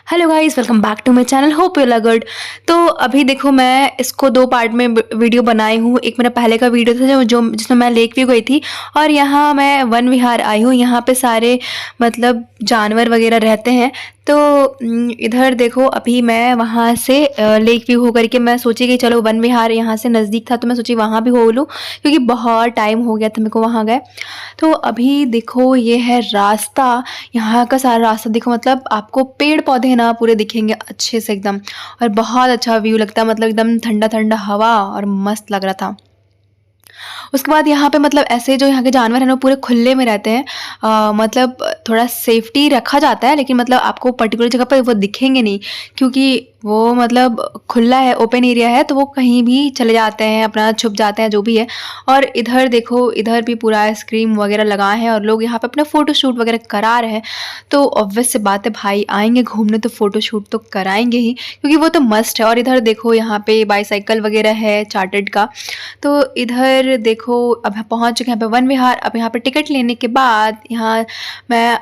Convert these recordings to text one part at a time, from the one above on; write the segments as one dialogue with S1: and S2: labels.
S1: Hello guys, welcome back to my channel. Hope you are good. तो अभी देखो, मैं इसको दो पार्ट में वीडियो बनाई हूँ। एक मेरा पहले का वीडियो था जो जिसमें मैं लेक व्यू गई थी, और यहाँ मैं वन विहार आई हूँ। यहाँ पे सारे मतलब जानवर वगैरह रहते हैं। तो इधर देखो, अभी मैं वहाँ से लेक व्यू हो करके मैं सोची कि चलो वन विहार यहाँ से नज़दीक था, तो मैं सोची वहाँ भी हो लूँ, क्योंकि बहुत टाइम हो गया था मेरे को वहाँ गए। तो अभी देखो, ये है रास्ता। यहाँ का सारा रास्ता देखो, मतलब आपको पेड़ पौधे ना पूरे दिखेंगे अच्छे से एकदम, और बहुत अच्छा व्यू लगता है। मतलब एकदम ठंडा ठंडा हवा और मस्त लग रहा था। उसके बाद यहाँ पे मतलब ऐसे जो यहाँ के जानवर हैं ना, पूरे खुले में रहते हैं। मतलब थोड़ा सेफ्टी रखा जाता है, लेकिन मतलब आपको पर्टिकुलर जगह पर वो दिखेंगे नहीं, क्योंकि वो मतलब खुला है, ओपन एरिया है, तो वो कहीं भी चले जाते हैं, अपना छुप जाते हैं, जो भी है। और इधर देखो, इधर भी पूरा आइसक्रीम वगैरह लगाए हैं, और लोग यहाँ पे अपना फ़ोटो शूट वगैरह करा रहे हैं। तो ऑब्वियस सी बात है, भाई आएंगे घूमने तो फ़ोटो शूट तो कराएंगे ही, क्योंकि वो तो मस्ट है। और इधर देखो, यहाँ पे बाईसाइकिल वगैरह है चार्टर्ड का। तो इधर देखो, अब हम पहुँच चुके हैं यहाँ पे वन विहार। अब यहाँ पे टिकट लेने के बाद यहाँ मैं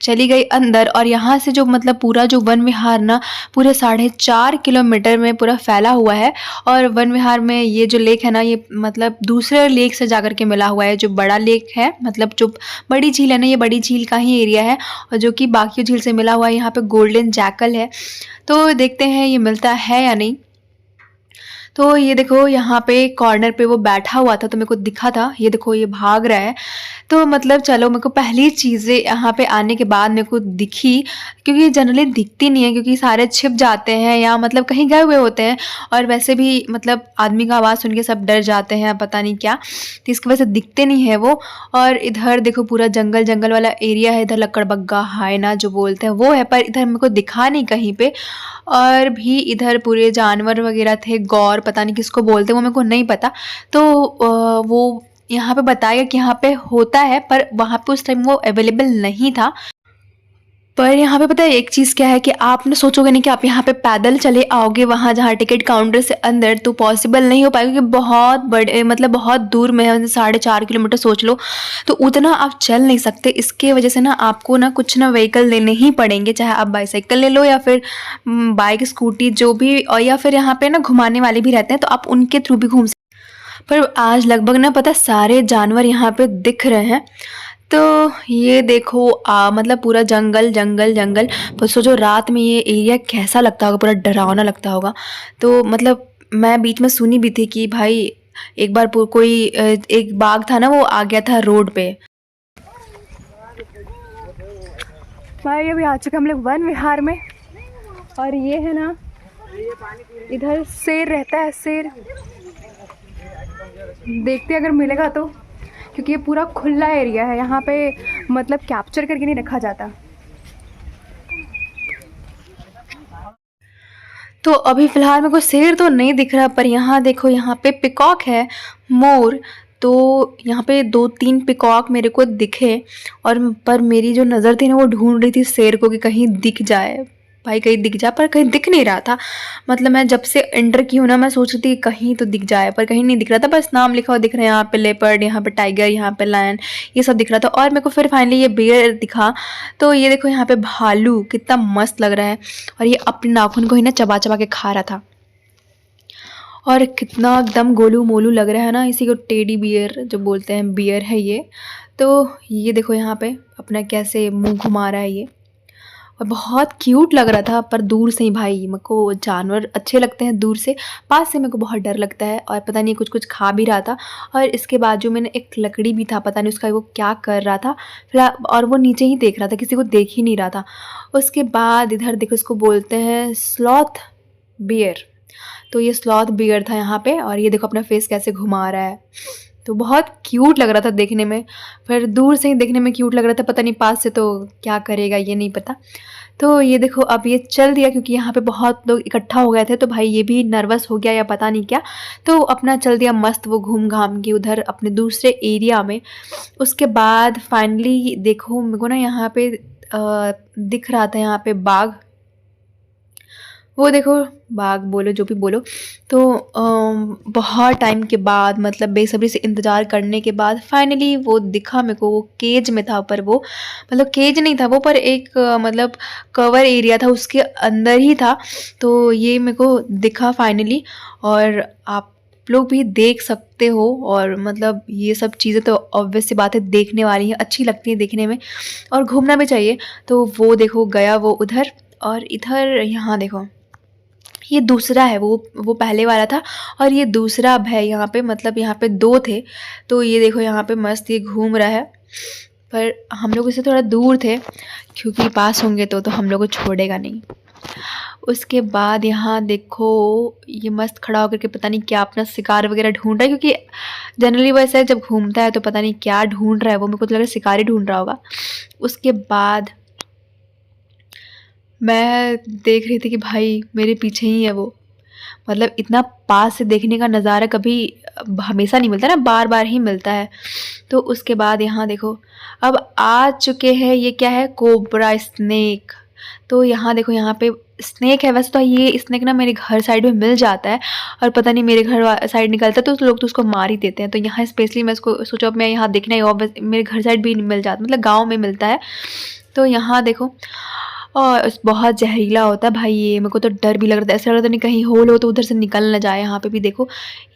S1: चली गई अंदर, और यहाँ से जो मतलब पूरा जो वन विहार ना, पूरे 4.5 किलोमीटर में पूरा फैला हुआ है। और वन विहार में ये जो लेक है ना, ये मतलब दूसरे लेक से जाकर के मिला हुआ है। जो बड़ा लेक है, मतलब जो बड़ी झील है ना, ये बड़ी झील का ही एरिया है, और जो कि बाकी झील से मिला हुआ है। यहाँ पे गोल्डन जैकल है, तो देखते हैं ये मिलता है या नहीं। तो ये देखो, यहाँ पे कॉर्नर पे वो बैठा हुआ था, तो मेरे को दिखा था। ये देखो, ये भाग रहा है। तो मतलब चलो, मेरे को पहली चीज़ें यहाँ पे आने के बाद मेरे को दिखी, क्योंकि जनरली दिखती नहीं है, क्योंकि सारे छिप जाते हैं या मतलब कहीं गए हुए होते हैं। और वैसे भी मतलब आदमी का आवाज़ सुन के सब डर जाते हैं, पता नहीं क्या, तो इसकी वजह से दिखते नहीं है वो। और इधर देखो, पूरा जंगल जंगल वाला एरिया है। इधर लकड़बग्गा हायना जो बोलते हैं वो है, पर इधर मेरे को दिखा नहीं कहीं पे। और भी इधर पूरे जानवर वगैरह थे, गौर पता नहीं किसको बोलते हैं, वो मेरे को नहीं पता। तो वो यहाँ पे बताया कि यहाँ पे होता है, पर वहाँ पे उस टाइम वो अवेलेबल नहीं था। पर यहाँ पे पता है एक चीज़ क्या है, कि आप ना सोचोगे नहीं कि आप यहाँ पे पैदल चले आओगे वहाँ जहाँ टिकट काउंटर से अंदर, तो पॉसिबल नहीं हो पाएगा, क्योंकि बहुत बड़े मतलब बहुत दूर में है, 4.5 किलोमीटर सोच लो। तो उतना आप चल नहीं सकते। इसके वजह से ना आपको ना कुछ ना व्हीकल लेने ही पड़ेंगे, चाहे आप बाईसाइकिल ले लो या फिर बाइक स्कूटी जो भी, और या फिर यहाँ पे ना घुमाने वाले भी रहते हैं, तो आप उनके थ्रू भी घूम। पर आज लगभग ना पता सारे जानवर यहाँ पे दिख रहे हैं। तो ये देखो, मतलब पूरा जंगल जंगल जंगल। पर सोचो रात में ये एरिया कैसा लगता होगा, पूरा डरावना लगता होगा। तो मतलब मैं बीच में सुनी भी थी कि भाई एक बार कोई एक बाघ था ना, वो आ गया था रोड पे। भाई अभी आ चुके हम लोग वन विहार में, और ये है ना, इधर शेर रहता है, शेर। देखते अगर मिलेगा तो, क्योंकि ये पूरा खुला एरिया है, यहाँ पे मतलब कैप्चर करके नहीं रखा जाता। तो अभी फ़िलहाल मेरे को शेर तो नहीं दिख रहा, पर यहाँ देखो, यहाँ पे पिकॉक है, मोर। तो यहाँ पे 2-3 पिकॉक मेरे को दिखे, और पर मेरी जो नज़र थी ना, वो ढूंढ रही थी शेर को कि कहीं दिख जाए, भाई कहीं दिख जाए, पर कहीं दिख नहीं रहा था। मतलब मैं जब से एंटर की हूँ ना, मैं सोच रही थी कहीं तो दिख जाए, पर कहीं नहीं दिख रहा था। बस नाम लिखा हुआ दिख रहा है, यहाँ पे लेपर्ड, यहाँ पे टाइगर, यहाँ पे लायन, ये सब दिख रहा था। और मेरे को फिर फाइनली ये बेयर दिखा। तो ये देखो, यहाँ पे भालू कितना मस्त लग रहा है, और ये अपने नाखून को ही ना चबा चबा के खा रहा था। और कितना एकदम गोलू मोलू लग रहा है ना, इसी को टेडी बियर जो बोलते हैं, बियर है ये। तो ये देखो, यहाँ पे अपना कैसे मुंह घुमा रहा है ये, और बहुत क्यूट लग रहा था। पर दूर से ही भाई, मेरे को जानवर अच्छे लगते हैं दूर से, पास से मेरे को बहुत डर लगता है। और पता नहीं कुछ कुछ खा भी रहा था। और इसके बाजू में ना एक लकड़ी भी था, पता नहीं उसका वो क्या कर रहा था फिलहाल, और वो नीचे ही देख रहा था, किसी को देख ही नहीं रहा था। उसके बाद इधर देखो, इसको बोलते हैं स्लॉथ बियर। तो ये स्लॉथ बियर था यहाँ पे, और ये देखो अपना फेस कैसे घुमा रहा है। तो बहुत क्यूट लग रहा था देखने में। फिर दूर से ही देखने में क्यूट लग रहा था, पता नहीं पास से तो क्या करेगा ये नहीं पता। तो ये देखो, अब ये चल दिया, क्योंकि यहाँ पे बहुत लोग इकट्ठा हो गए थे, तो भाई ये भी नर्वस हो गया या पता नहीं क्या। तो अपना चल दिया मस्त वो घूम घाम के उधर अपने दूसरे एरिया में। उसके बाद फाइनली देखो, मेरे को ना यहाँ पे दिख रहा था यहाँ पे बाघ। वो देखो, बाघ बोलो जो भी बोलो, तो बहुत टाइम के बाद, मतलब बेसब्री से इंतज़ार करने के बाद फाइनली वो दिखा मेरे को। वो केज में था, पर वो मतलब केज नहीं था वो, पर एक मतलब कवर एरिया था, उसके अंदर ही था। तो ये मेरे को दिखा फाइनली, और आप लोग भी देख सकते हो। और मतलब ये सब चीज़ें तो ऑब्वियस सी बात है, देखने वाली हैं, अच्छी लगती हैं देखने में, और घूमना भी चाहिए। तो वो देखो गया वो उधर, और इधर यहाँ देखो, ये दूसरा है। वो पहले वाला था, और ये दूसरा अब है यहाँ पे। मतलब यहाँ पे 2 थे। तो ये देखो यहाँ पे मस्त ये घूम रहा है, पर हम लोग इससे थोड़ा दूर थे, क्योंकि पास होंगे तो हम लोग को छोड़ेगा नहीं। उसके बाद यहाँ देखो, ये मस्त खड़ा होकर के पता नहीं क्या अपना शिकार वगैरह ढूंढ रहा है, क्योंकि जनरली वैसे जब घूमता है तो पता नहीं क्या ढूंढ रहा है वो। मेरे को तो लग रहा है शिकार ही ढूंढ रहा होगा। उसके बाद मैं देख रही थी कि भाई मेरे पीछे ही है वो। मतलब इतना पास से देखने का नज़ारा कभी हमेशा नहीं मिलता ना, बार बार ही मिलता है। तो उसके बाद यहाँ देखो, अब आ चुके हैं, ये क्या है, कोबरा स्नेक। तो यहाँ देखो, यहाँ पे स्नेक है। वैसे तो ये स्नेक ना मेरे घर साइड में मिल जाता है, और पता नहीं मेरे घर साइड निकलता है तो लोग तो उसको मार ही देते हैं। तो यहाँ स्पेशली मैं इसको सोचा, अब मैं यहाँ देखना ही, और मेरे घर साइड भी मिल जाता, मतलब गाँव में मिलता है। तो यहाँ देखो, और बहुत जहरीला होता है भाई ये। मेरे को तो डर भी लग रहा था, ऐसा लग रहा था नहीं कहीं होल हो तो उधर से निकल ना जाए। यहाँ पे भी देखो,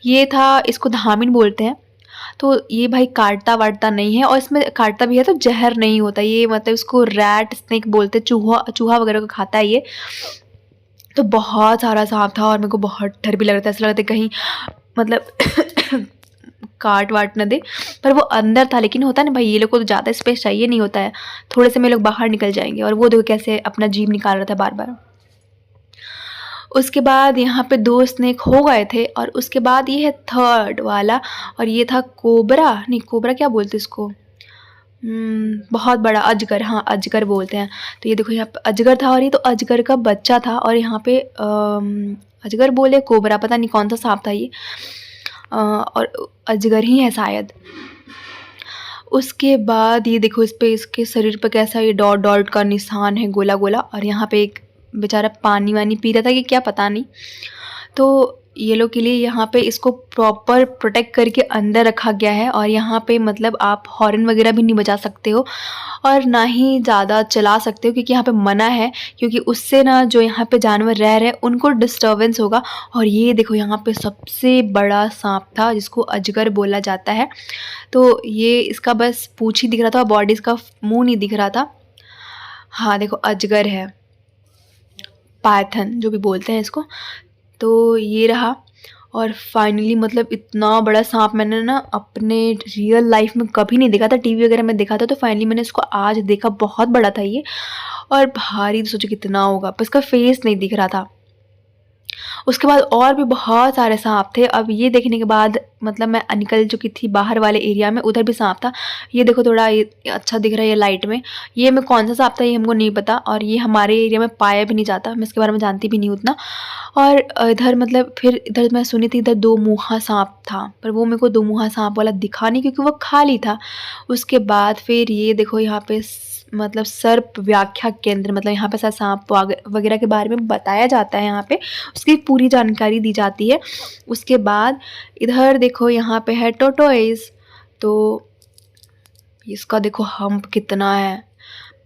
S1: ये था, इसको धामिन बोलते हैं। तो ये भाई काटता वाटता नहीं है, और इसमें काटता भी है तो जहर नहीं होता ये। मतलब इसको रैट स्नेक बोलते हैं, चूहा चूहा वगैरह को खाता है ये। तो बहुत सारा सांप था, और मेरे को बहुत डर भी लग रहा था, ऐसा लग रहा था कहीं मतलब काट वाट न दे। पर वो अंदर था, लेकिन होता ना भाई, ये लोग को तो ज़्यादा स्पेस चाहिए नहीं होता है, थोड़े से में लोग बाहर निकल जाएंगे। और वो देखो कैसे अपना जीभ निकाल रहा था बार बार। उसके बाद यहाँ पे 2 स्नेक हो गए थे, और उसके बाद ये है थर्ड वाला, और ये था कोबरा, नहीं कोबरा क्या बोलते इसको, बहुत बड़ा अजगर, हाँ अजगर बोलते हैं। तो ये देखो यहाँ पे अजगर था, और ये तो अजगर का बच्चा था। और यहाँ पे अजगर बोले कोबरा, पता नहीं कौन सा सांप था ये, और अजगर ही है शायद। उसके बाद ये देखो, इस पे इसके शरीर पे कैसा ये डॉट डॉट का निशान है, गोला गोला। और यहाँ पे एक बेचारा पानी वानी पी रहा था कि क्या पता नहीं। तो ये लोग के लिए यहाँ पे इसको प्रॉपर प्रोटेक्ट करके अंदर रखा गया है। और यहाँ पे मतलब आप हॉर्न वगैरह भी नहीं बजा सकते हो, और ना ही ज़्यादा चला सकते हो, क्योंकि यहाँ पे मना है। क्योंकि उससे ना जो यहाँ पे जानवर रह रहे हैं उनको डिस्टर्बेंस होगा। और ये देखो यहाँ पे सबसे बड़ा सांप था, जिसको अजगर बोला जाता है। तो ये इसका बस पूँछ ही दिख रहा था, बॉडी इसका मुंह नहीं दिख रहा था। हाँ देखो अजगर है, पायथन जो भी बोलते हैं इसको। तो ये रहा। और फाइनली मतलब इतना बड़ा सांप मैंने ना अपने रियल लाइफ में कभी नहीं देखा था, टीवी वगैरह में देखा था। तो फाइनली मैंने इसको आज देखा, बहुत बड़ा था ये, और भारी। तो सोचो कितना होगा, पर इसका फेस नहीं दिख रहा था। उसके बाद और भी बहुत सारे सांप थे। अब ये देखने के बाद मतलब मैं निकल चुकी थी बाहर वाले एरिया में, उधर भी सांप था। ये देखो थोड़ा ये अच्छा दिख रहा है ये लाइट में। ये मैं कौन सा सांप था ये हमको नहीं पता, और ये हमारे एरिया में पाया भी नहीं जाता, मैं इसके बारे में जानती भी नहीं उतना। और इधर मतलब फिर इधर मैं सुनी थी इधर 2 मुँहा सांप था, पर वो मेरे को 2 मुँहा सांप वाला दिखा नहीं, क्योंकि वो खाली था। उसके बाद फिर ये देखो यहाँ पे मतलब सर्प व्याख्या केंद्र, मतलब यहाँ पे ऐसा सांप वगैरह के बारे में बताया जाता है, यहाँ पे उसकी पूरी जानकारी दी जाती है। उसके बाद इधर देखो यहाँ पे है टोटोइज। तो इसका देखो हम्प कितना है,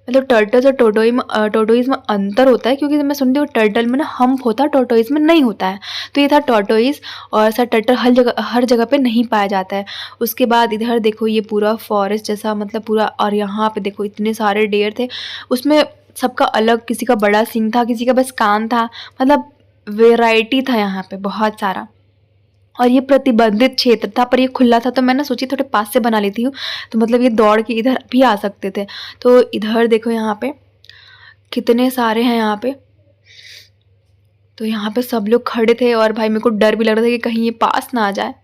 S1: मतलब टर्टल्स और टोटोइज में अंतर होता है, क्योंकि मैं सुनती हूँ टर्टल में ना हम्प होता है, टोटोइज में नहीं होता है। तो ये था टोटोइज, और ऐसा टर्टल हर जगह पे नहीं पाया जाता है। उसके बाद इधर देखो ये पूरा फॉरेस्ट जैसा, मतलब पूरा, और यहाँ पे देखो इतने सारे डेयर थे, उसमें सबका अलग, किसी का बड़ा सींग था, किसी का बस कान था, मतलब वेराइटी था यहाँ पे बहुत सारा। और ये प्रतिबंधित क्षेत्र था, पर ये खुला था, तो मैं ना सोची थोड़े पास से बना लेती हूँ, तो मतलब ये दौड़ के इधर भी आ सकते थे। तो इधर देखो यहाँ पे कितने सारे हैं यहाँ पे। तो यहाँ पे सब लोग खड़े थे, और भाई मेरे को डर भी लग रहा था कि कहीं ये पास ना आ जाए।